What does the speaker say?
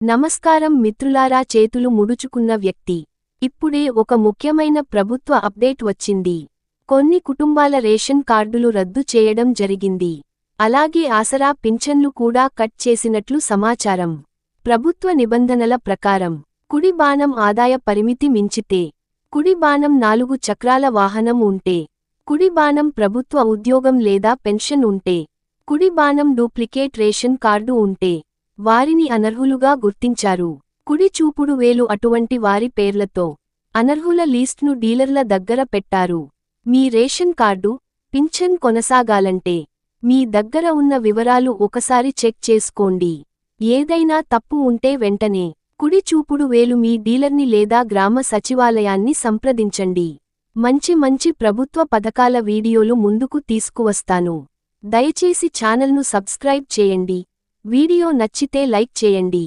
నమస్కారం మిత్రులారా, చేతులు ముడుచుకున్న వ్యక్తి. ఇప్పుడే ఒక ముఖ్యమైన ప్రభుత్వ అప్డేట్ వచ్చింది. కొన్ని కుటుంబాల రేషన్ కార్డులు రద్దు చేయడం జరిగింది. అలాగే ఆసరా పింఛన్లు కూడా కట్ చేసినట్లు సమాచారం. ప్రభుత్వ నిబంధనల ప్రకారం కుడి బాణం ఆదాయ పరిమితి మించితే, కుడి బాణం 4 చక్రాల వాహనం ఉంటే, కుడి బాణం ప్రభుత్వ ఉద్యోగం లేదా పెన్షన్ ఉంటే, కుడి బాణం డూప్లికేట్ రేషన్ కార్డు ఉంటే వారిని అనర్హులుగా గుర్తించారు. కుడి చూపుడు వేలు అటువంటి వారి పేర్లతో అనర్హుల లీస్ట్ను డీలర్ల దగ్గర పెట్టారు. మీ రేషన్ కార్డు, పింఛన్ కొనసాగాలంటే మీ దగ్గర ఉన్న వివరాలు ఒకసారి చెక్ చేసుకోండి. ఏదైనా తప్పు ఉంటే వెంటనే కుడి చూపుడు వేలు మీ డీలర్ని లేదా గ్రామ సచివాలయాన్ని సంప్రదించండి. మంచి ప్రభుత్వ పథకాల వీడియోలు ముందుకు తీసుకువస్తాను. దయచేసి ఛానల్ను సబ్స్క్రైబ్ చేయండి. వీడియో నచ్చితే లైక్ చేయండి.